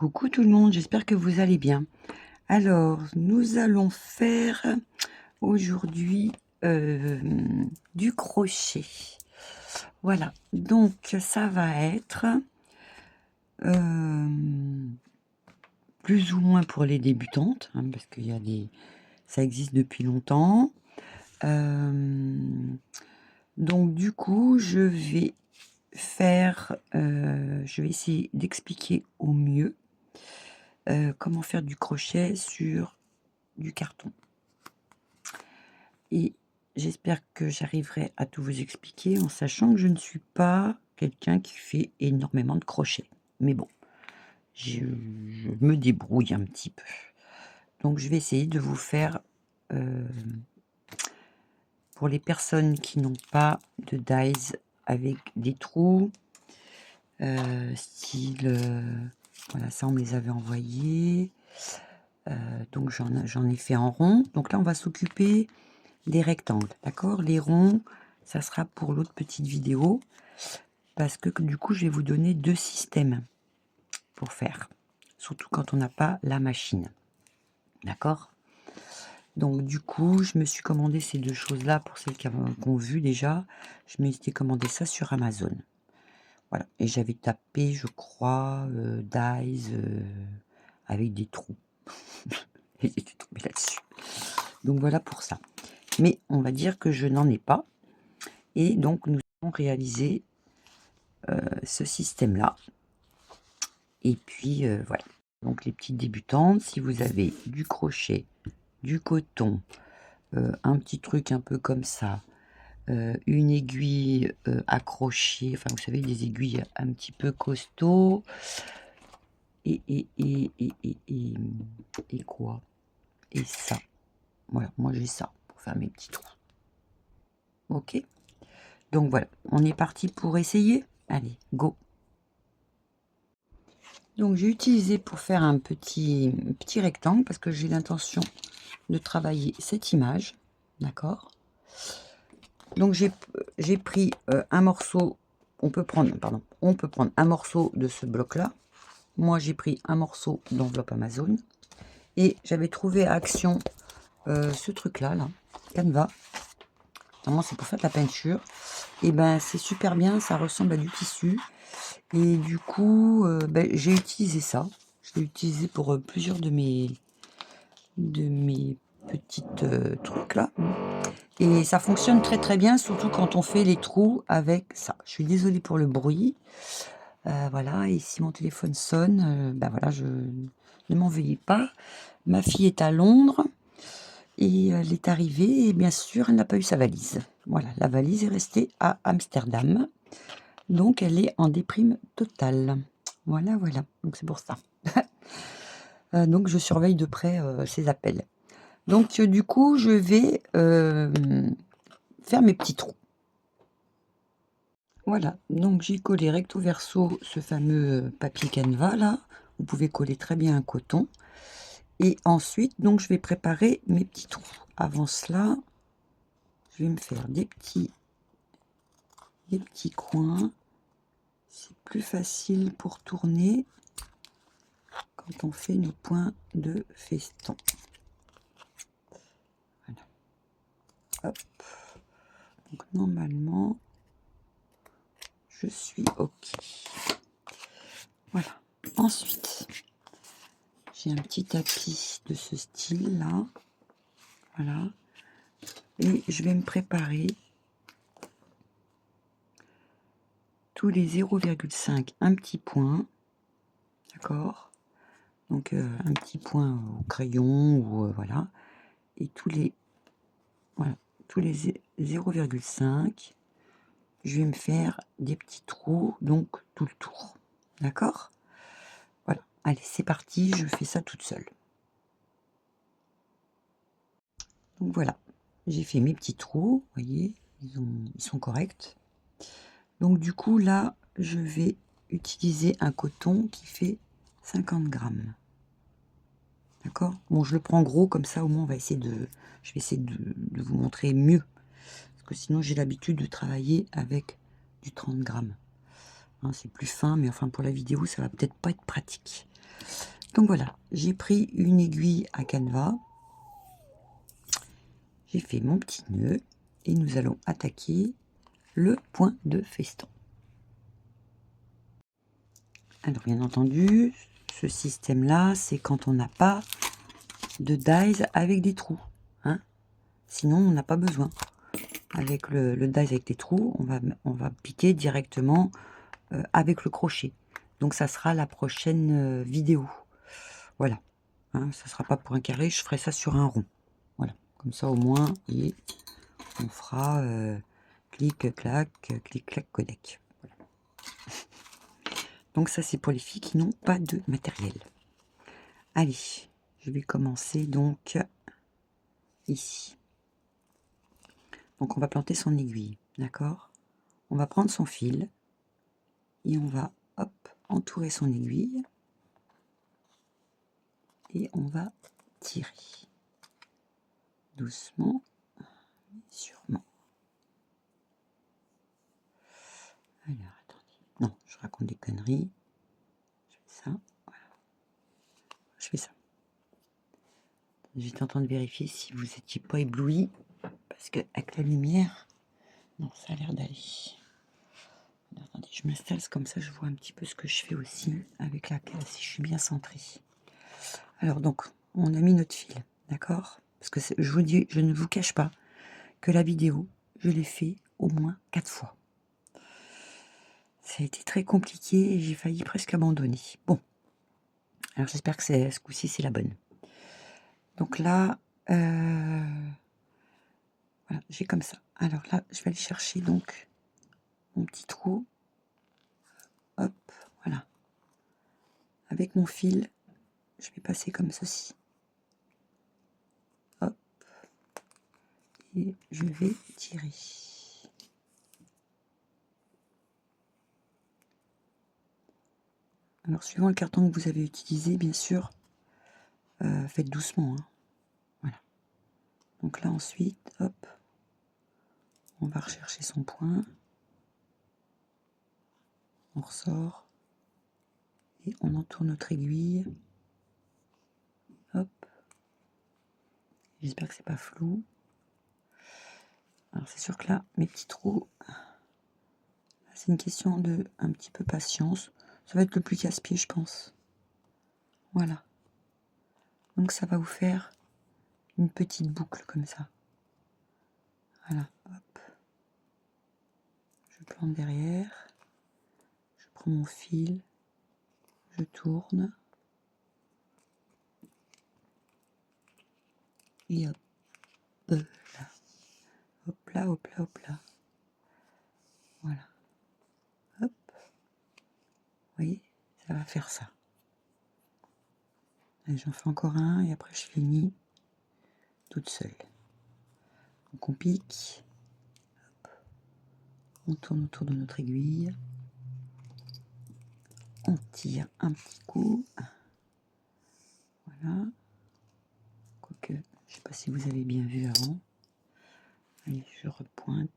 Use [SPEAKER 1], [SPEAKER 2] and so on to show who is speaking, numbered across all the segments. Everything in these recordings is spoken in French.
[SPEAKER 1] Coucou tout le monde, j'espère que vous allez bien. Alors, nous allons faire aujourd'hui du crochet. Voilà, donc ça va être plus ou moins pour les débutantes, hein, parce qu'il y a ça existe depuis longtemps. Donc du coup, je vais essayer d'expliquer au mieux comment faire du crochet sur du carton. Et j'espère que j'arriverai à tout vous expliquer en sachant que je ne suis pas quelqu'un qui fait énormément de crochet. Mais bon, je me débrouille un petit peu. Donc je vais essayer de vous faire, pour les personnes qui n'ont pas de dies avec des trous, style, voilà, ça on me les avait envoyés. Donc j'en ai fait en rond. Donc là on va s'occuper des rectangles, d'accord? Les ronds, ça sera pour l'autre petite vidéo, parce que du coup, je vais vous donner 2 systèmes pour faire, surtout quand on n'a pas la machine, d'accord? Donc du coup, je me suis commandé ces 2 choses-là pour celles qui ont vu déjà. Je m'étais commandé ça sur Amazon. Voilà, et j'avais tapé, je crois, dies avec des trous. Et j'étais tombée là-dessus. Donc voilà pour ça. Mais on va dire que je n'en ai pas. Et donc nous allons réaliser ce système-là. Et puis voilà. Donc les petites débutantes, si vous avez du crochet, du coton, un petit truc un peu comme ça, une aiguille accrochée, enfin vous savez, des aiguilles un petit peu costauds, et quoi? Et ça. Voilà, moi j'ai ça pour faire mes petits trous. Ok? Donc voilà, on est parti pour essayer. Allez, go! Donc j'ai utilisé pour faire un petit rectangle parce que j'ai l'intention de travailler cette image, d'accord? Donc j'ai pris un morceau, on peut prendre un morceau de ce bloc-là. Moi j'ai pris un morceau d'enveloppe Amazon et j'avais trouvé à Action ce truc-là, Canva. Normalement c'est pour faire de la peinture. Et ben c'est super bien, ça ressemble à du tissu. Et du coup, j'ai utilisé ça. Je l'ai utilisé pour plusieurs de mes petites trucs là. Et ça fonctionne très très bien, surtout quand on fait les trous avec ça. Je suis désolée pour le bruit. Voilà, et si mon téléphone sonne, voilà, ne m'en veuillez pas. Ma fille est à Londres et elle est arrivée et bien sûr, elle n'a pas eu sa valise. Voilà, la valise est restée à Amsterdam. Donc elle est en déprime totale. Voilà, voilà. Donc c'est pour ça. Donc je surveille de près ces appels. Donc du coup, je vais faire mes petits trous. Voilà, donc j'ai collé recto verso ce fameux papier Canva là. Vous pouvez coller très bien un coton. Et ensuite, donc je vais préparer mes petits trous. Avant cela, je vais me faire des petits coins. C'est plus facile pour tourner quand on fait nos points de feston. Voilà. Hop. Donc normalement, je suis OK. Voilà. Ensuite, j'ai un petit tapis de ce style-là. Voilà. Et je vais me préparer tous les 0,5, un petit point. D'accord? Donc un petit point au crayon ou voilà. Et tous les 0,5, je vais me faire des petits trous, donc tout le tour. D'accord? Voilà. Allez, c'est parti, je fais ça toute seule. Donc voilà, j'ai fait mes petits trous, vous voyez, ils sont corrects. Donc du coup, là, je vais utiliser un coton qui fait 50 grammes. D'accord? Bon, je le prends gros, comme ça, au moins, je vais essayer de vous montrer mieux. Parce que sinon, j'ai l'habitude de travailler avec du 30 grammes. Hein, c'est plus fin, mais enfin, pour la vidéo, ça va peut-être pas être pratique. Donc voilà, j'ai pris une aiguille à canevas, j'ai fait mon petit nœud et nous allons attaquer le point de feston. Alors bien entendu, ce système-là, c'est quand on n'a pas de dies avec des trous, hein. Sinon on n'a pas besoin. Avec le dies avec des trous, on va piquer directement avec le crochet. Donc ça sera la prochaine vidéo. Voilà, hein, ça sera pas pour un carré, je ferai ça sur un rond. Voilà, comme ça au moins, et on fera clic clac codec. Voilà. Donc ça c'est pour les filles qui n'ont pas de matériel. Allez, je vais commencer donc ici. Donc on va planter son aiguille, d'accord? On va prendre son fil et on va hop entourer son aiguille et on va tirer doucement, mais sûrement. Alors attendez, non, je raconte des conneries. Je fais ça, voilà. Je fais ça. J'étais en train de vérifier si vous n'étiez pas ébloui, parce que avec la lumière, non, ça a l'air d'aller. Alors, attendez, je m'installe comme ça, je vois un petit peu ce que je fais aussi avec la casse, si je suis bien centrée. Alors donc, on a mis notre fil, d'accord? Parce que je vous dis, je ne vous cache pas que la vidéo, je l'ai fait au moins 4 fois. Ça a été très compliqué et j'ai failli presque abandonner. Bon, alors j'espère que ce coup-ci c'est la bonne. Donc là, voilà, j'ai comme ça. Alors là, je vais aller chercher donc mon petit trou. Hop, voilà. Avec mon fil, je vais passer comme ceci. Hop. Et je vais tirer. Alors, suivant le carton que vous avez utilisé, bien sûr, faites doucement, hein. Voilà. Donc là, ensuite, hop, on va rechercher son point. On ressort. Et on entoure notre aiguille. Hop. J'espère que c'est pas flou. Alors, c'est sûr que là, mes petits trous, c'est une question de un petit peu patience. Ça va être le plus casse-pied, je pense. Voilà. Donc, ça va vous faire une petite boucle comme ça. Voilà, hop. Je plante derrière. Je prends mon fil. Je tourne. Et hop. Là. Hop là, hop là, hop là. Voilà. Hop. Vous voyez, ça va faire ça. J'en fais encore un et après je finis toute seule. Donc on pique. Hop. On tourne autour de notre aiguille. On tire un petit coup. Voilà. Quoique, je sais pas si vous avez bien vu avant. Allez, je repointe.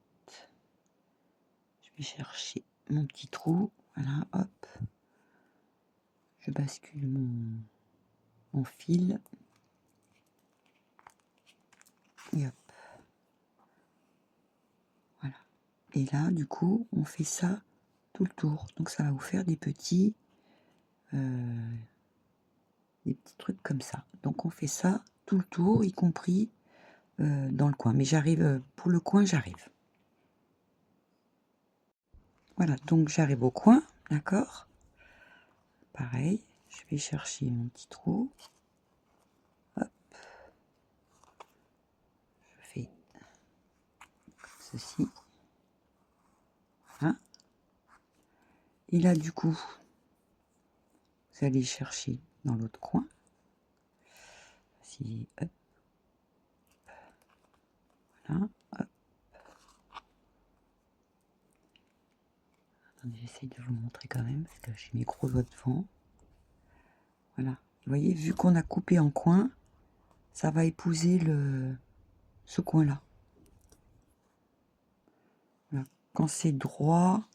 [SPEAKER 1] Je vais chercher mon petit trou. Voilà, hop. Je bascule mon fil. Et hop. Voilà. Et là, du coup, on fait ça tout le tour. Donc ça va vous faire des petits trucs comme ça. Donc on fait ça tout le tour, y compris dans le coin. Mais j'arrive, pour le coin, j'arrive. Voilà, donc j'arrive au coin, d'accord? Pareil, je vais chercher mon petit trou. Hop. Je fais ceci. Voilà. Et là, du coup, vous allez chercher dans l'autre coin. Si, hop. Voilà, hop. Attendez, j'essaye de vous montrer quand même, parce que j'ai mes gros doigts devant. Voilà. Vous voyez, vu qu'on a coupé en coin, ça va épouser ce coin-là. Voilà. Quand c'est droit,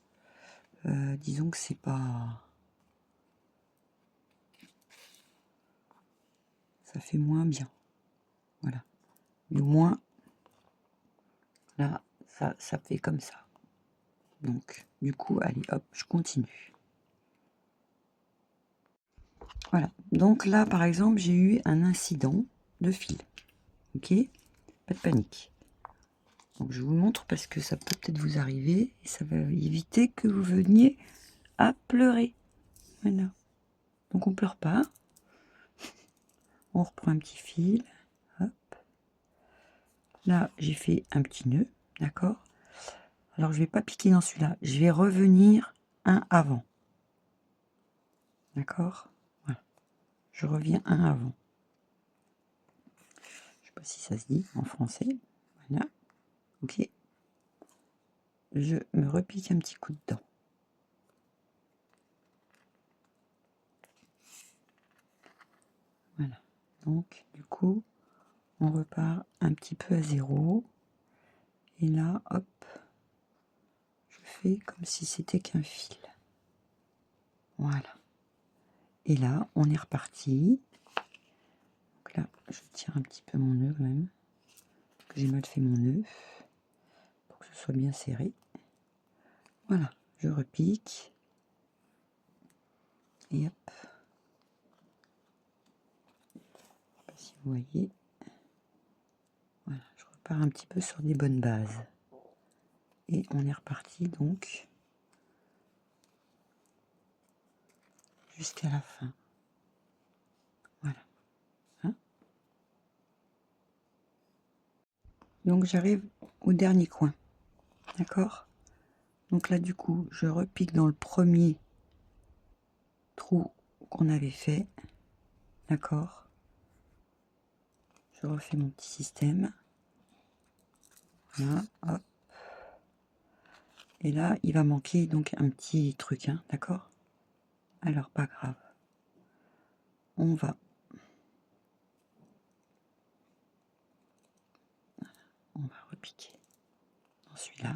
[SPEAKER 1] disons que c'est pas... ça fait moins bien. Voilà. Mais au moins, là, ça fait comme ça. Donc, du coup, allez, hop, je continue. Voilà. Donc là, par exemple, j'ai eu un incident de fil. Ok? Pas de panique. Donc, je vous montre parce que ça peut peut-être vous arriver et ça va éviter que vous veniez à pleurer. Voilà. Donc, on pleure pas. On reprend un petit fil. Hop. Là, j'ai fait un petit nœud. D'accord? Alors, je vais pas piquer dans celui-là. Je vais revenir un avant. D'accord? Voilà. Je reviens un avant. Je sais pas si ça se dit en français. Voilà. Ok. Je me repique un petit coup dedans. Voilà. Donc, du coup, on repart un petit peu à zéro. Et là, hop, je fais comme si c'était qu'un fil. Voilà. Et là, on est reparti. Donc là, je tire un petit peu mon nœud quand même. Que j'ai mal fait mon nœud. Pour que ce soit bien serré. Voilà. Je repique. Et hop. Je sais pas si vous voyez. Voilà. Je repars un petit peu sur des bonnes bases. Et on est reparti donc jusqu'à la fin. Voilà. Hein? Donc j'arrive au dernier coin. D'accord? Donc là, du coup, je repique dans le premier trou qu'on avait fait. D'accord? Je refais mon petit système. Voilà, hop. Et là, il va manquer donc un petit truc, hein, d'accord? Alors, pas grave. On va repiquer dans celui-là.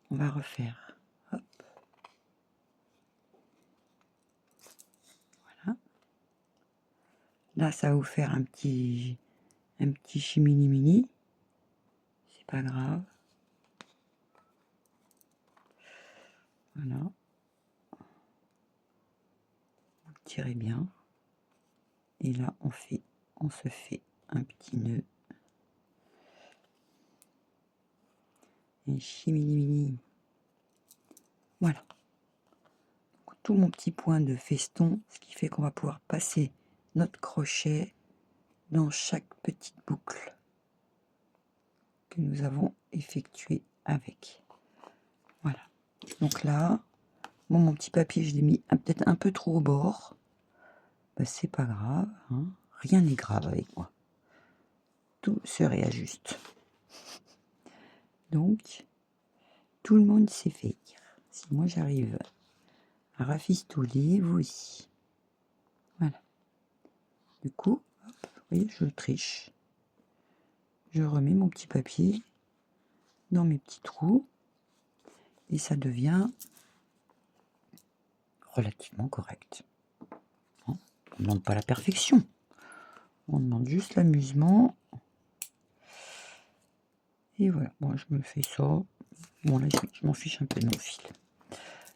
[SPEAKER 1] On va refaire. Hop. Voilà. Là, ça va vous faire un petit chimini-mini. C'est pas grave. Voilà. Vous tirez bien. Et là, on se fait un petit nœud. Et chimini-mini. Voilà. Tout mon petit point de feston, ce qui fait qu'on va pouvoir passer notre crochet dans chaque petite boucle que nous avons effectuée avec. Voilà. Donc là, bon, mon petit papier, je l'ai mis peut-être un peu trop au bord. Ben, c'est pas grave, hein. Rien n'est grave avec moi. Tout se réajuste. Donc, tout le monde sait faire. Si moi j'arrive à rafistoler, vous aussi. Voilà. Du coup, hop, vous voyez, je triche. Je remets mon petit papier dans mes petits trous et ça devient relativement correct. On ne demande pas la perfection, on demande juste l'amusement. Et voilà, bon, je me fais ça. Bon, là, je m'en fiche un peu de mon fil.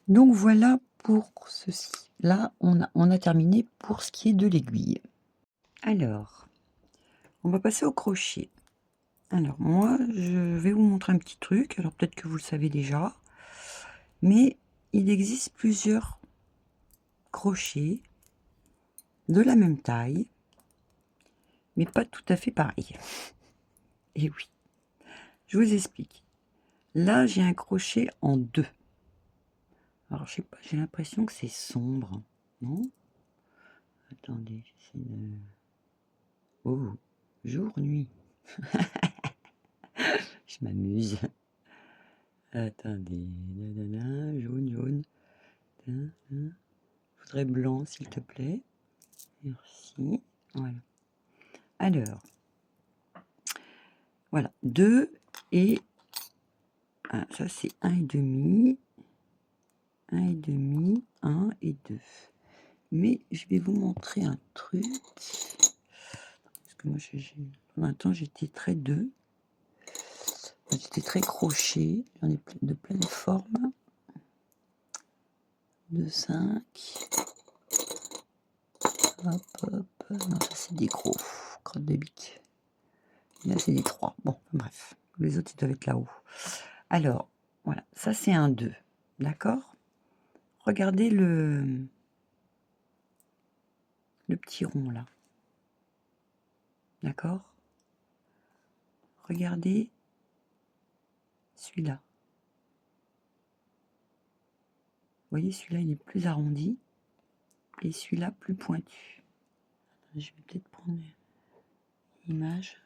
[SPEAKER 1] Donc voilà pour ceci. Là, on a terminé pour ce qui est de l'aiguille. Alors, on va passer au crochet. Alors, moi, je vais vous montrer un petit truc. Alors, peut-être que vous le savez déjà. Mais il existe plusieurs crochets de la même taille, mais pas tout à fait pareil. Et oui, je vous explique. Là, j'ai un crochet en deux. Alors, je sais pas, j'ai l'impression que c'est sombre, non? Attendez, j'essaie de... Oh, jour, nuit. Je m'amuse. Attendez, jaune, jaune. Je voudrais blanc, s'il te plaît. Merci. Voilà. Alors, voilà, 2 et... Ah, ça, c'est 1,5. 1,5, 1 et 2. Mais je vais vous montrer un truc. Parce que moi, pendant un temps, j'étais très 2. J'étais très crochet. J'en ai de plein de formes. 2, 5. Hop, hop. Non, ça, c'est des gros. Crotte de bique. Là, c'est des 3. Bon, bref. Les autres, ils doivent être là-haut. Alors, voilà. Ça, c'est un 2. D'accord? Regardez le petit rond, là. D'accord? Regardez celui-là. Vous voyez, celui-là, il est plus arrondi. Et celui-là, plus pointu. Je vais peut-être prendre une image.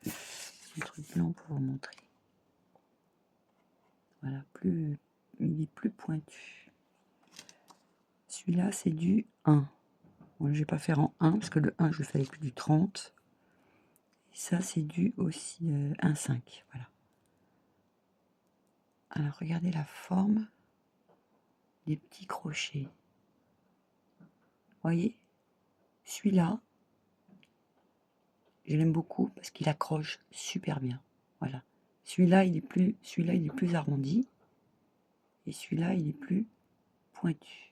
[SPEAKER 1] Un truc blanc pour vous montrer. Voilà, il est plus pointu. Celui-là, c'est du 1. Bon, je ne vais pas faire en 1, parce que le 1, je le fais avec du 30. Et ça, c'est du aussi 1,5. Voilà. Alors, regardez la forme des petits crochets. Vous voyez? Celui-là, je l'aime beaucoup parce qu'il accroche super bien. Voilà. Celui-là, il est plus arrondi. Et celui-là, il est plus pointu.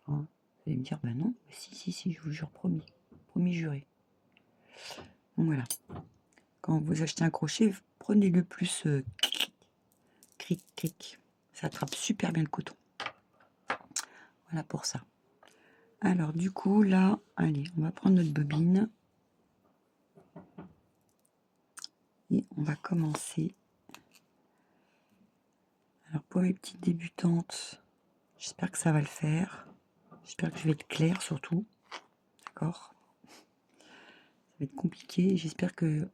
[SPEAKER 1] Hein, vous allez me dire, bah non, si, je vous jure, promis. Promis juré. Donc voilà. Quand vous achetez un crochet, prenez le plus cric. Ça attrape super bien le coton. Voilà pour ça. Alors du coup, là, allez, on va prendre notre bobine. Et on va commencer. Alors pour mes petites débutantes, j'espère que ça va le faire. J'espère que je vais être claire surtout. D'accord? Ça va être compliqué. J'espère que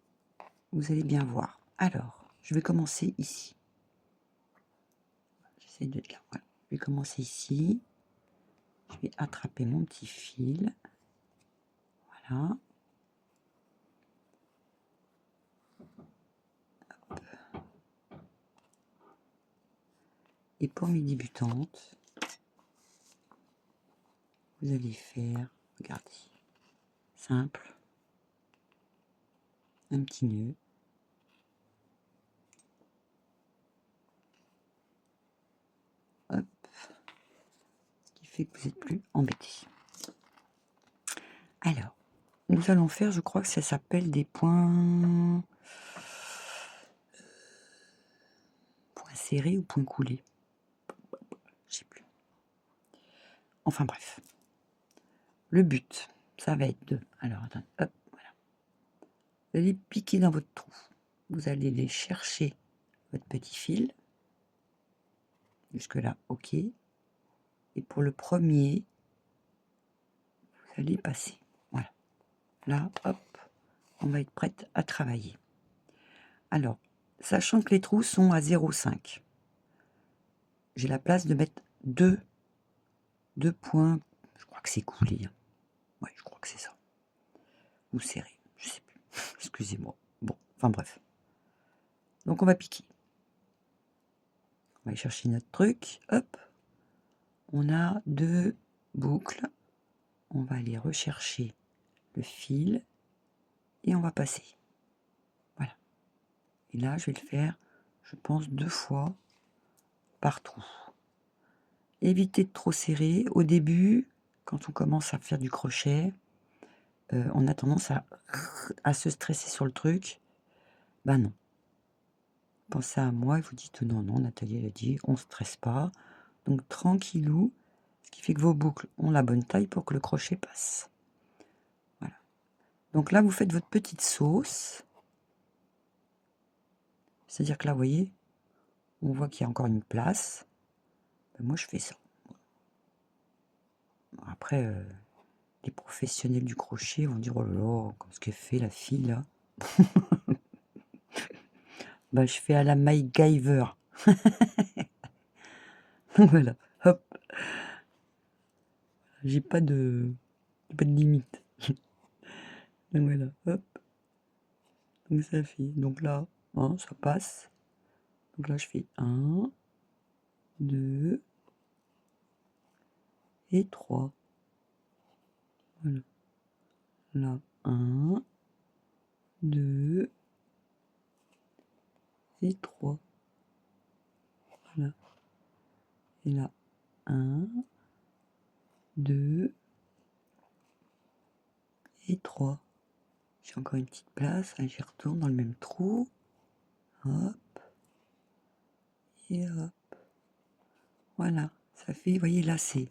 [SPEAKER 1] vous allez bien voir. Alors, je vais commencer ici. J'essaie d'être là. Voilà. Je vais commencer ici. Je vais attraper mon petit fil. Voilà. Hop. Et pour mes débutantes, vous allez faire, regardez, simple, un petit nœud. Hop. Ce qui fait que vous n'êtes plus embêtés. Alors, nous allons faire, je crois que ça s'appelle des points serrés ou points coulés. Je sais plus. Enfin bref. Le but, ça va être de... Alors, attendez, hop, voilà. Vous allez piquer dans votre trou. Vous allez aller chercher votre petit fil. Jusque-là, ok. Et pour le premier, vous allez passer. Voilà. Là, hop, on va être prête à travailler. Alors, sachant que les trous sont à 0,5, j'ai la place de mettre deux points. Je crois que c'est coulé. Ouais, je crois que c'est ça. Ou serré, je sais plus. Excusez-moi. Bon, enfin bref. Donc on va piquer. On va aller chercher notre truc. Hop. On a 2 boucles. On va aller rechercher le fil. Et on va passer. Voilà. Et là, je vais le faire, je pense, 2 fois par trou. Évitez de trop serrer. Au début, quand on commence à faire du crochet, on a tendance à se stresser sur le truc. Ben non. Pensez à moi et vous dites non, Nathalie elle a dit, on ne stresse pas. Donc tranquillou, ce qui fait que vos boucles ont la bonne taille pour que le crochet passe. Voilà. Donc là, vous faites votre petite sauce. C'est-à-dire que là, vous voyez, on voit qu'il y a encore une place. Ben, moi, je fais ça. Après, les professionnels du crochet vont dire, oh là là, ce qu'elle fait la fille là. Ben, je fais à la MacGyver. Voilà, hop. J'ai pas de limite. Donc voilà, hop. Donc ça fait, donc là, hein, ça passe. Donc là, je fais 1, 2, et 3. Voilà. Là, 1, 2 et 3. Voilà. Et là, 1, 2 et 3. J'ai encore une petite place, j'y retourne dans le même trou. Hop. Et hop. Voilà. Ça fait, vous voyez, là c'est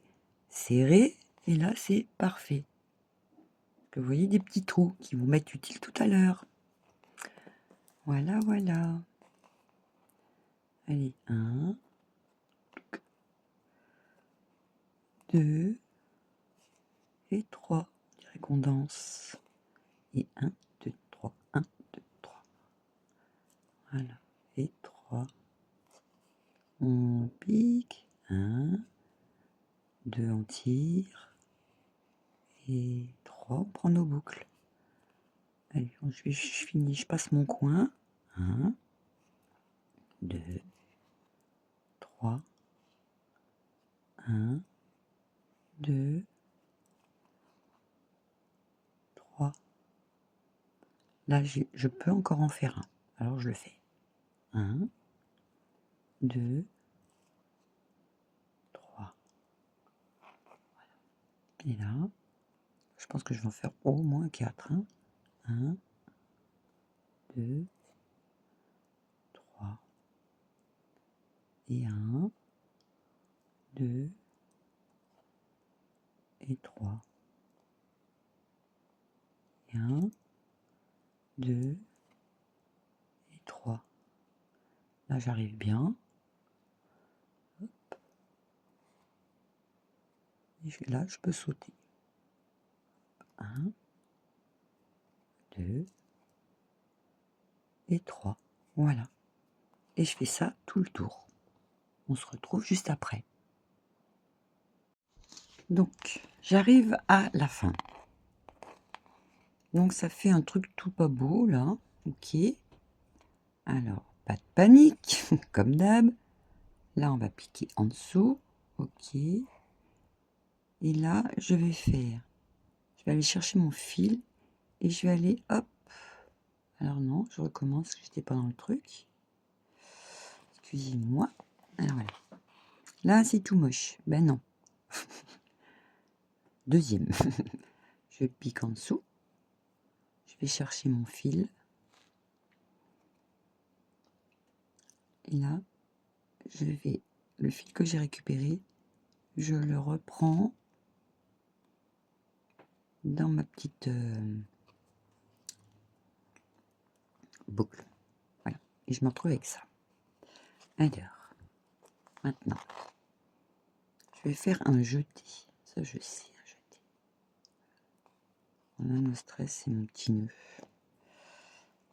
[SPEAKER 1] serré et là c'est parfait. Vous voyez des petits trous qui vont m'être utiles tout à l'heure. Voilà, voilà. Allez, 1, 2 et 3. On dirait qu'on danse. Et 1, 2, 3, 1, 2, 3. Voilà. Et 3. On pique. 1, 2, on tire. Et 3, on prend nos boucles. Allez, je finis, je passe mon coin. 1, 2, 3. 1, 2, 3. Là, je peux encore en faire un. Alors, je le fais. 1, 2, 3. Et là, je pense que je vais en faire au moins 4. 1, 2, 3. Et 1, 2 et 3. Et 1, 2 et 3. Là, j'arrive bien. Hop. Et là, je peux sauter. 1, 2 et 3. Voilà. Et je fais ça tout le tour. On se retrouve juste après. Donc, j'arrive à la fin. Donc, ça fait un truc tout pas beau, là. Ok. Alors, pas de panique, comme d'hab. Là, on va piquer en dessous. Ok. Et là, je vais aller chercher mon fil et je vais aller, hop. Alors non, je recommence, j'étais pas dans le truc. Excusez-moi. Alors voilà. Là, c'est tout moche. Ben non. Deuxième. Je pique en dessous. Je vais chercher mon fil. Et là, le fil que j'ai récupéré, je le reprends dans ma petite boucle. Voilà. Et je me retrouve avec ça. Alors, maintenant, je vais faire un jeté. Ça, je sais, un jeté. On a no stress, c'est mon petit nœud.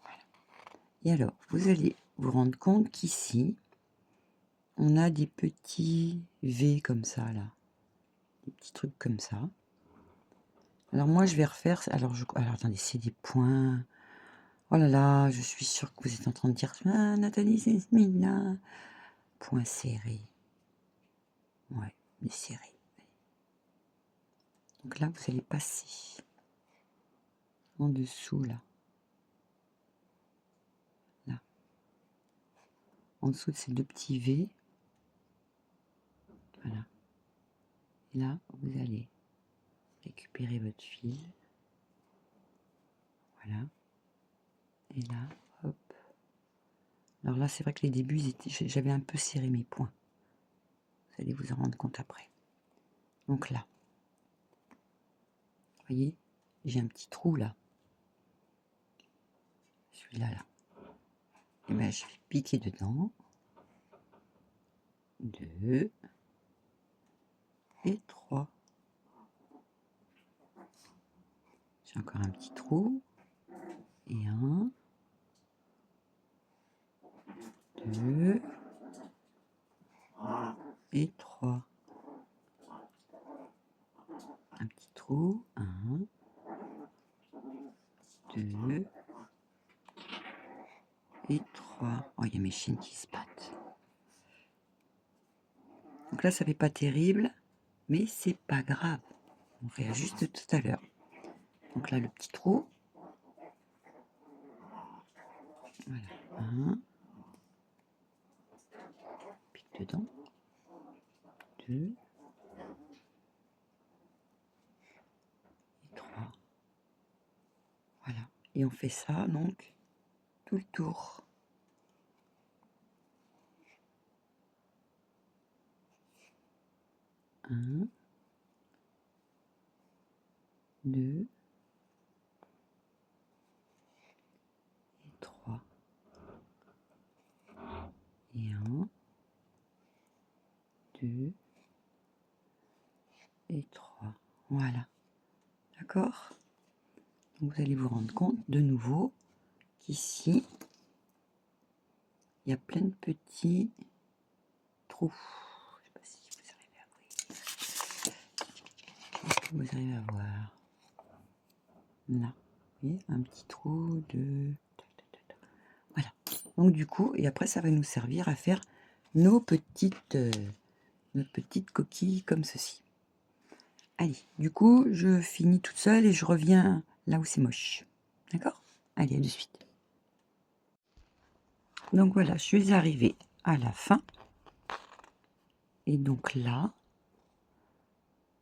[SPEAKER 1] Voilà. Et alors, vous allez vous rendre compte qu'ici, on a des petits V comme ça, là. Des petits trucs comme ça. Alors moi, je vais refaire... Alors, attendez, c'est des points... Oh là là, je suis sûre que vous êtes en train de dire « Ah, Nathalie, c'est là. Point serré. Ouais, mais serré. Donc là, vous allez passer en dessous, là. Là. En dessous de ces deux petits V. Voilà. Et là, vous allez récupérer votre fil. Voilà. Et là, hop. Alors là, c'est vrai que les débuts, j'avais un peu serré mes points. Vous allez vous en rendre compte après. Donc là, vous voyez, j'ai un petit trou là. Celui-là, là. Et bien, je vais piquer dedans. 2 et 3. J'ai encore un petit trou. Et 1, 2 et 3. Un petit trou. 1, 2 et 3. Oh, il y a mes chaînes qui se battent. Donc là, ça fait pas terrible. mais c'est pas grave. On réajuste tout à l'heure. Donc là, le petit trou. Voilà, un. Pique dedans. 2. Et 3. Voilà. Et on fait ça, donc, tout le tour. 1, 2 et 3. Et 1, 2 et 3. Voilà. D'accord? Donc vous allez vous rendre compte de nouveau qu'ici, il y a plein de petits trous. Je ne sais pas si vous arrivez à voir. Est-ce que vous arrivez à voir? Là. Vous voyez, un petit trou de... Voilà. Donc du coup, et après ça va nous servir à faire nos petites coquilles comme ceci. Allez, du coup, je finis toute seule et je reviens là où c'est moche. D'accord? Allez, à de suite. Donc voilà, je suis arrivée à la fin. Et donc là,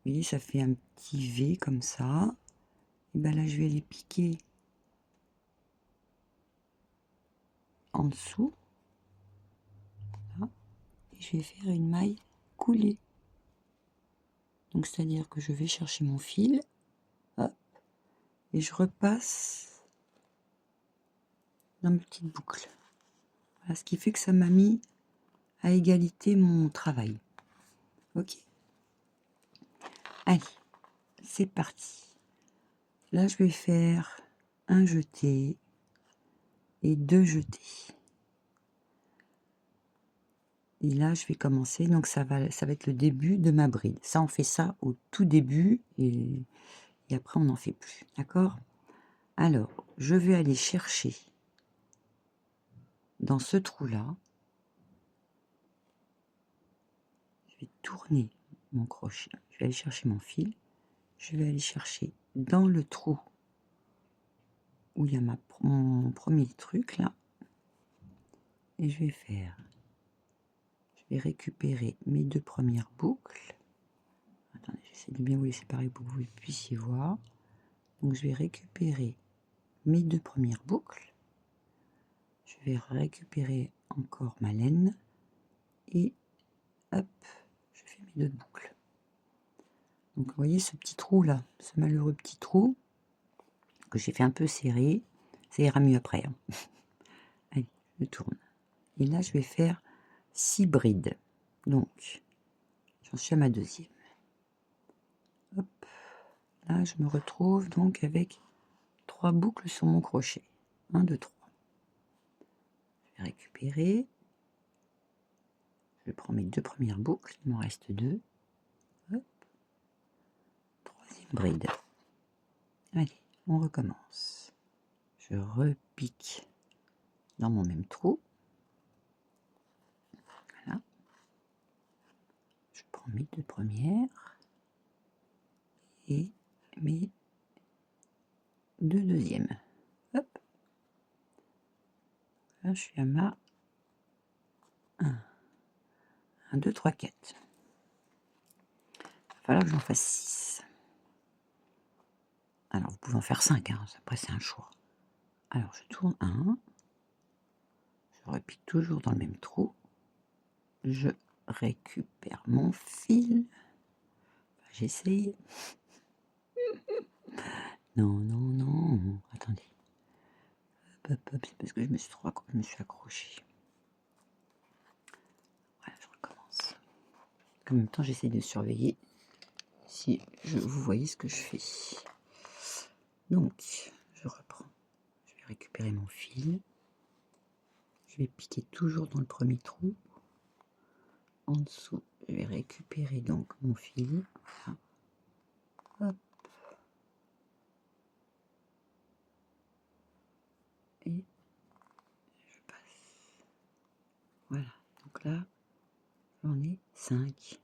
[SPEAKER 1] vous voyez, ça fait un petit V comme ça. Et bien là, je vais les piquer en dessous. Là, et je vais faire une maille coulée. Donc c'est-à-dire que je vais chercher mon fil. Hop, et je repasse dans ma petite boucle. Voilà, ce qui fait que ça m'a mis à égalité mon travail. Ok? Allez, c'est parti. Là, je vais faire un jeté et 2 jetés. Et là, je vais commencer, donc ça va être le début de ma bride. Ça, on fait ça au tout début et après, on n'en fait plus. D'accord? Alors, je vais aller chercher dans ce trou-là. Je vais tourner mon crochet. Je vais aller chercher mon fil. Je vais aller chercher dans le trou où il y a mon premier truc là. Et je vais faire... Je vais récupérer mes 2 premières boucles. Attendez, j'essaie de bien vous les séparer pour que vous puissiez voir. Donc je vais récupérer mes 2 premières boucles. Je vais récupérer encore ma laine. Et hop, je fais mes 2 boucles. Donc vous voyez ce petit trou là, ce malheureux petit trou que j'ai fait un peu serrer. Ça ira mieux après. Hein. Allez, je tourne. Et là, je vais faire 6 brides. Donc, j'en suis à ma deuxième. Hop. Là, je me retrouve donc avec 3 boucles sur mon crochet. 1, 2, 3. Je vais récupérer. Je prends mes 2 premières boucles. Il m'en reste 2. Hop. Troisième bride. Allez, on recommence. Je repique dans mon même trou. Voilà. Je prends mes 2 premières. Et mes 2 deuxièmes. Hop. Là, je suis à ma 1, 2, 3, 4. Il va falloir que j'en fasse 6. Alors, vous pouvez en faire 5, hein. Après c'est un choix. Alors, je tourne 1. Je repique toujours dans le même trou. Je récupère mon fil. Enfin, j'essaye. Non, non, non. Attendez. Hop, hop, hop. C'est parce que je me suis accrochée. Voilà, je recommence. En même temps, j'essaie de surveiller si vous voyez ce que je fais. Donc, je reprends. Je vais récupérer mon fil. Je vais piquer toujours dans le premier trou. En dessous, je vais récupérer donc mon fil. Voilà. Hop. Et je passe. Voilà. Donc là, j'en ai 5.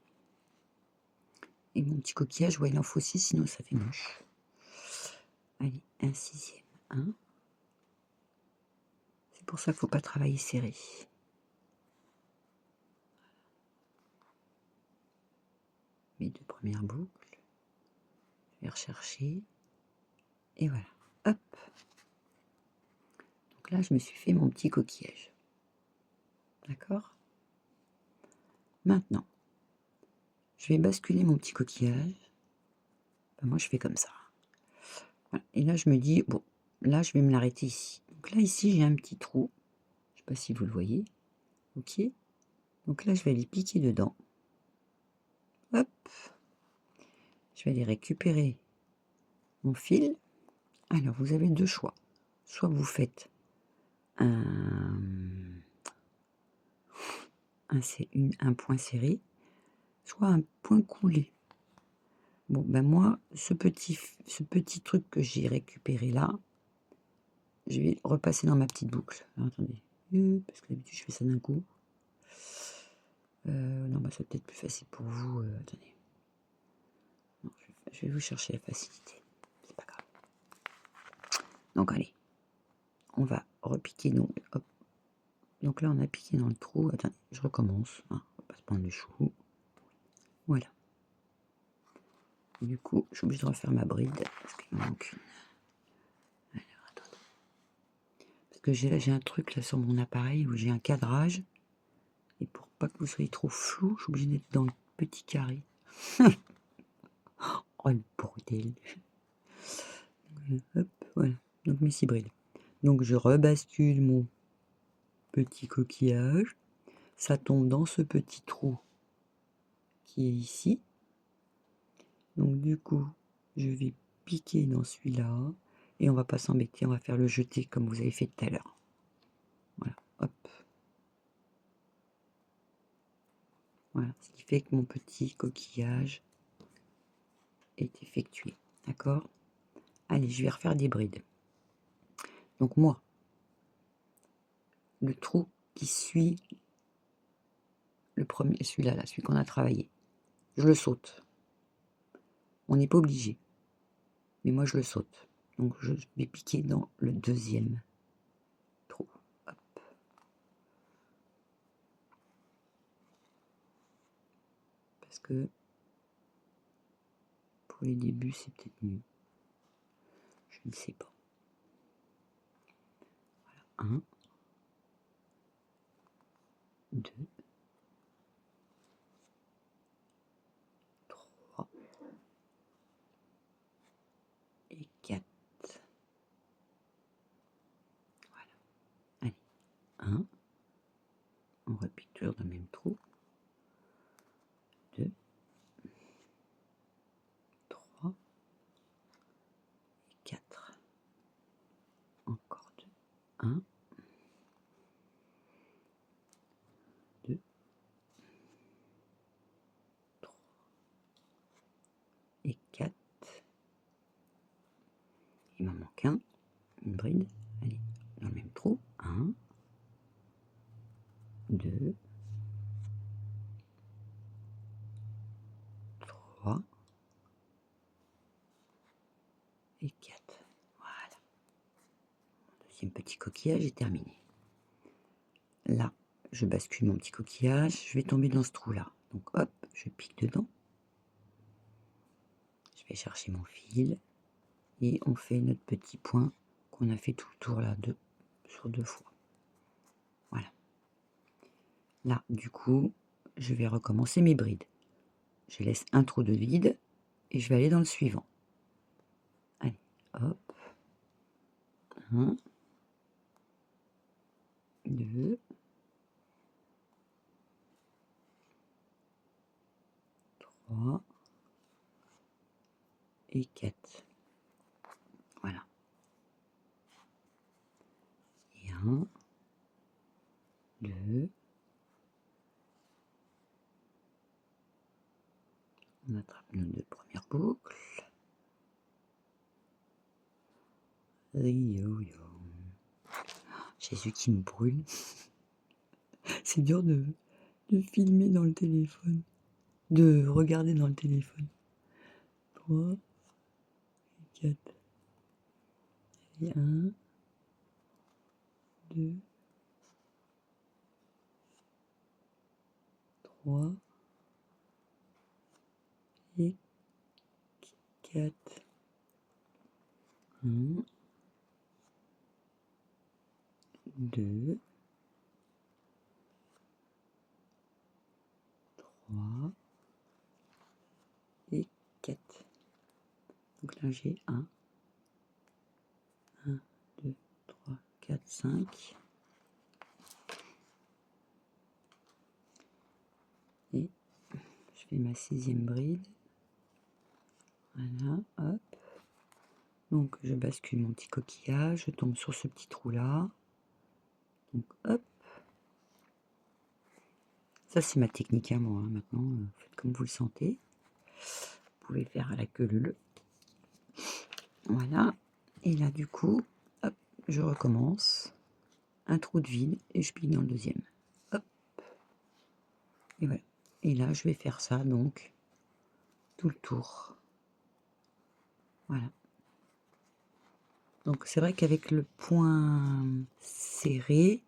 [SPEAKER 1] Et mon petit coquillage. Ouais, il en faut 6, sinon ça fait moche. Allez, un 6e. Hein. C'est pour ça qu'il ne faut pas travailler serré. Mes 2 premières boucles. Je vais rechercher. Et voilà. Hop. Donc là, je me suis fait mon petit coquillage. D'accord? Maintenant, je vais basculer mon petit coquillage. Ben, moi, je fais comme ça. Voilà. Et là, je me dis, bon, là, je vais me l'arrêter ici. Donc là, ici, j'ai un petit trou. Je ne sais pas si vous le voyez. Ok. Donc là, je vais aller piquer dedans. Hop. Je vais aller récupérer mon fil. Alors, vous avez 2 choix. Soit vous faites un point serré, soit un point coulé. Bon, ben moi, ce petit truc que j'ai récupéré là, je vais repasser dans ma petite boucle. Alors, attendez, parce que d'habitude, je fais ça d'un coup. Non, bah, c'est peut-être plus facile pour vous. Attendez. Non, je vais vous chercher la facilité. C'est pas grave. Donc, allez. On va repiquer. Hop. Donc là, on a piqué dans le trou. Attendez, je recommence. Hein, on va pas se prendre le chou. Voilà. Du coup, je suis obligée de refaire ma bride parce qu'il me manque une. Alors, attendez. Parce que j'ai un truc là sur mon appareil où j'ai un cadrage. Et pour pas que vous soyez trop flou, je suis obligée d'être dans le petit carré. Oh, le bordel. Hop, voilà. Donc mes 6 brides. Donc je rebascule mon petit coquillage. Ça tombe dans ce petit trou qui est ici. Donc du coup, je vais piquer dans celui-là. Et on va pas s'embêter, on va faire le jeté comme vous avez fait tout à l'heure. Voilà, hop. Voilà, ce qui fait que mon petit coquillage est effectué. D'accord? Allez, je vais refaire des brides. Donc moi, le trou qui suit le premier, celui-là, celui qu'on a travaillé, je le saute. On n'est pas obligé. Mais moi, je le saute. Donc, je vais piquer dans le 2e trou. Hop. Parce que pour les débuts, c'est peut-être mieux. Je ne sais pas. Voilà. 1, 2, 3 et 4. Voilà. Allez. 1. On repique toujours dans le même trou. 2, 3 et 4. Encore 2. 1, 2, 3 et 4. Il m'en manque un. Une bride. Allez, dans le même trou. 1, 2, 3 et 4. Voilà. Mon deuxième petit coquillage est terminé. Là, je bascule mon petit coquillage. Je vais tomber dans ce trou-là. Donc hop, je pique dedans. Je vais chercher mon fil. Et on fait notre petit point qu'on a fait tout le tour là, sur 2 fois. Voilà. Là, du coup, je vais recommencer mes brides. Je laisse un trou de vide et je vais aller dans le suivant. Allez, hop. 1, 2, 3 et 4. Voilà. Et 1, 2. On attrape nos 2 premières boucles. Jésus qui me brûle. C'est dur de filmer dans le téléphone. De regarder dans le téléphone. 3, 4, et 1, 2, 3, et 4. 1, 2, 3 et 4. Donc là j'ai 1, 2, 3, 4, 5. Et je fais ma 6e bride. Voilà, hop. Donc je bascule mon petit coquillage, je tombe sur ce petit trou là. Donc hop. Ça c'est ma technique à moi, hein. Maintenant, faites comme vous le sentez. Vous pouvez faire à la queue. Voilà. Et là du coup, hop, je recommence. Un trou de vide et je pique dans le deuxième. Hop. Et voilà. Et là je vais faire ça donc tout le tour. Voilà. Donc c'est vrai qu'avec le point serré,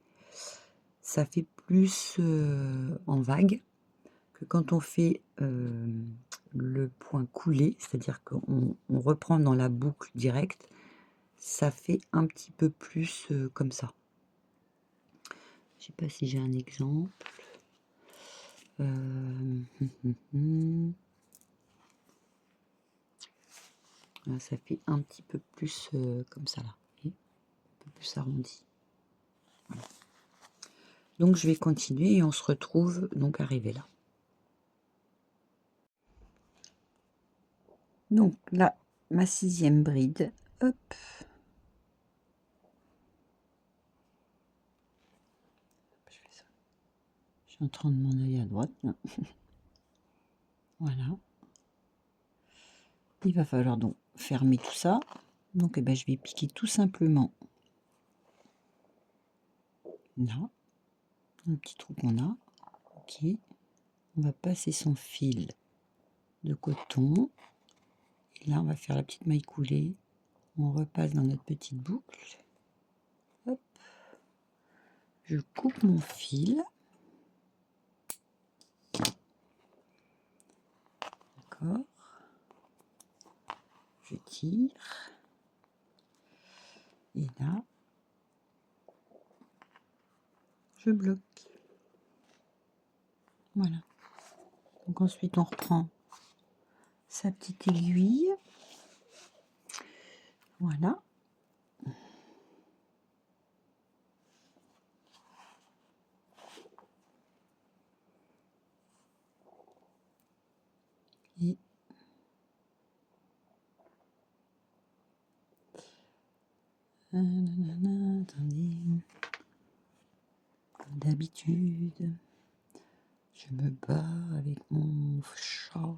[SPEAKER 1] ça fait plus en vague que quand on fait le point coulé, c'est-à-dire qu'on reprend dans la boucle directe, ça fait un petit peu plus comme ça. Je sais pas si j'ai un exemple. Là, ça fait un petit peu plus comme ça là, un peu plus arrondi. Voilà. Donc je vais continuer et on se retrouve donc arrivé là. Donc là, ma 6e bride, hop. Je fais ça. Je suis en train de m'en aller à droite là. Voilà. Il va falloir donc fermer tout ça. Donc je vais piquer tout simplement là, un petit trou qu'on a. Ok. On va passer son fil de coton. Et là, on va faire la petite maille coulée. On repasse dans notre petite boucle. Hop. Je coupe mon fil. D'accord. Je tire. Et là, je bloque. Voilà. Donc ensuite, on reprend sa petite aiguille. Voilà. Et attendez. Comme d'habitude, je me bats avec mon chat.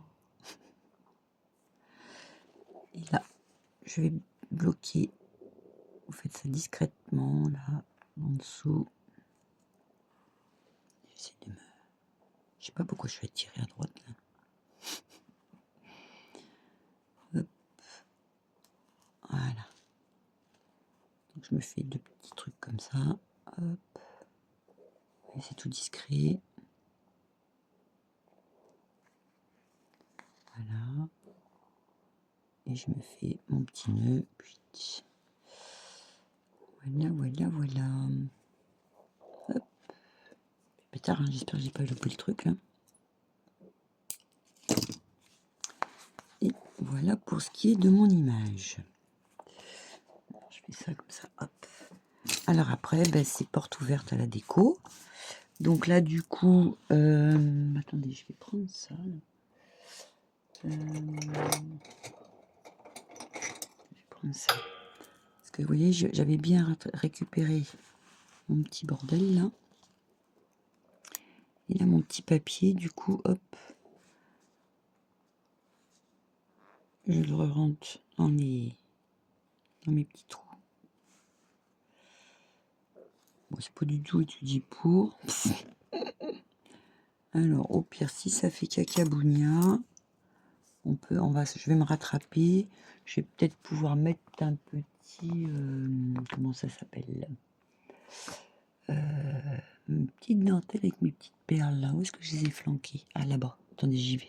[SPEAKER 1] Et là, je vais bloquer. Vous faites ça discrètement, là, en dessous. J'essaie de me... Je sais pas pourquoi je suis attirée à droite, là. Hop. Voilà. Donc je me fais 2 petits trucs comme ça. Hop. Et c'est tout discret. Voilà. Et je me fais mon petit nœud. Puis... Voilà, voilà, voilà. Hop. Pétard, hein, j'espère que j'ai pas loupé le truc, là. Et voilà pour ce qui est de mon image. Je fais ça comme ça, hop. Alors après, c'est porte ouverte à la déco. Donc là, du coup, attendez, je vais prendre ça. Je vais prendre ça. Parce que vous voyez, j'avais bien récupéré mon petit bordel là. Et là, mon petit papier, du coup, hop. Je le rentre dans mes petits trous. Bon, c'est pas du tout étudié pour. Alors, au pire, si ça fait cacabougna, je vais me rattraper. Je vais peut-être pouvoir mettre un petit, comment ça s'appelle? Une petite dentelle avec mes petites perles là. Où est-ce que je les ai flanquées? Ah, là-bas. Attendez, j'y vais.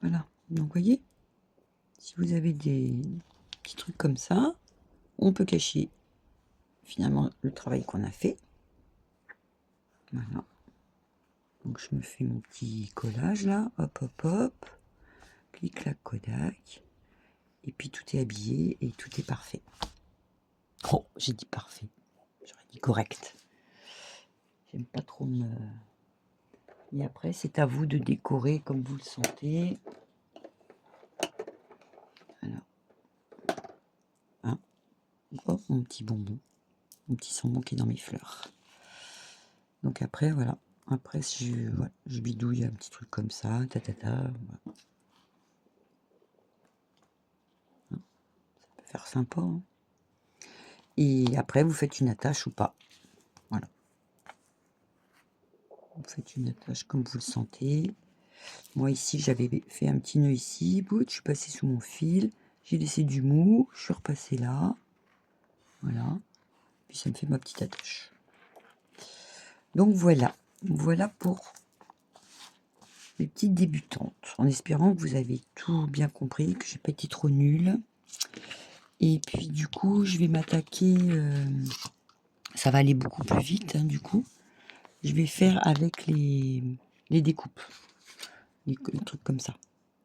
[SPEAKER 1] Voilà. Donc, vous voyez, si vous avez des petits trucs comme ça, on peut cacher finalement le travail qu'on a fait. Voilà. Donc, je me fais mon petit collage là. Hop, hop, hop. Clic, clac, Kodak. Et puis, tout est habillé et tout est parfait. Oh, j'ai dit parfait. J'aurais dit correct. J'aime pas trop me... Et après, c'est à vous de décorer comme vous le sentez. Voilà. Hein, oh, mon petit bonbon. Mon petit bonbon qui est dans mes fleurs. Donc après, voilà. Après, voilà, je bidouille un petit truc comme ça. Voilà. Ça peut faire sympa. Hein. Et après, vous faites une attache ou pas. Voilà. Vous faites une attache comme vous le sentez. Moi, ici, j'avais fait un petit nœud ici. Bout, je suis passée sous mon fil. J'ai laissé du mou. Je suis repassée là. Voilà. Puis ça me fait ma petite attache. Donc voilà. Voilà pour les petites débutantes. En espérant que vous avez tout bien compris, que j'ai pas été trop nulle. Et puis du coup, je vais m'attaquer... ça va aller beaucoup plus vite, hein, du coup. Je vais faire avec les découpes. Les trucs comme ça.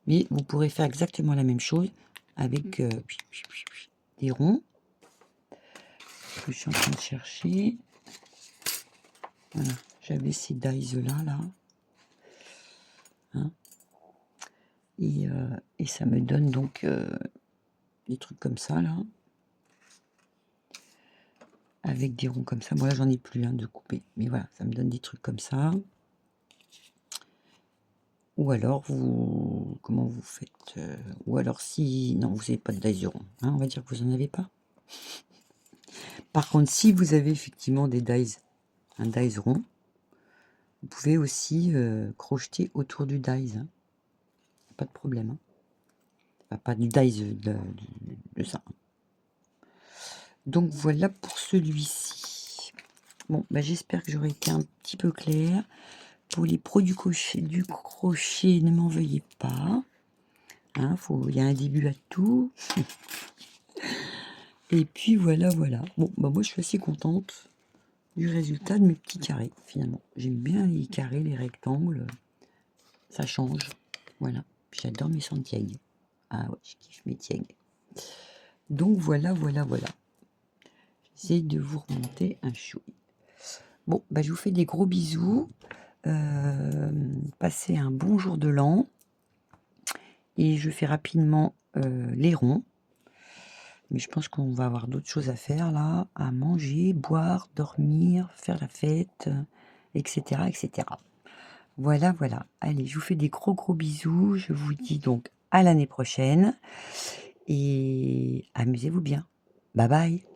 [SPEAKER 1] Mais vous pourrez faire exactement la même chose avec des ronds. Que je suis en train de chercher. Voilà. J'avais ces dies là. Hein. Et ça me donne donc des trucs comme ça, là. Avec des ronds comme ça. Moi, là, j'en ai plus de couper. Mais voilà, ça me donne des trucs comme ça. Ou alors, comment vous faites ou alors, si... Non, vous n'avez pas de dies rond. Hein, on va dire que vous n'en avez pas. Par contre, si vous avez effectivement des dies, un dies rond, vous pouvez aussi crocheter autour du dies. Hein. Pas de problème. Hein. Enfin, pas du dies de ça. Donc voilà pour celui-ci. Bon, bah, j'espère que j'aurai été un petit peu clair. Pour les pros du crochet, ne m'en veuillez pas. Hein, il y a un début à tout. Et puis voilà. Bon, bah moi je suis assez contente du résultat de mes petits carrés, finalement. J'aime bien les carrés, les rectangles. Ça change. Voilà. Puis j'adore mes Santiago. Ah ouais, je kiffe mes Tiago. Donc voilà. J'essaie de vous remonter un chouï. Bon, bah, je vous fais des gros bisous. Passez un bon jour de l'an. Et je fais rapidement les ronds. Mais je pense qu'on va avoir d'autres choses à faire là. À manger, boire, dormir, faire la fête, etc. Voilà. Allez, je vous fais des gros bisous. Je vous dis donc à l'année prochaine. Et amusez-vous bien. Bye bye.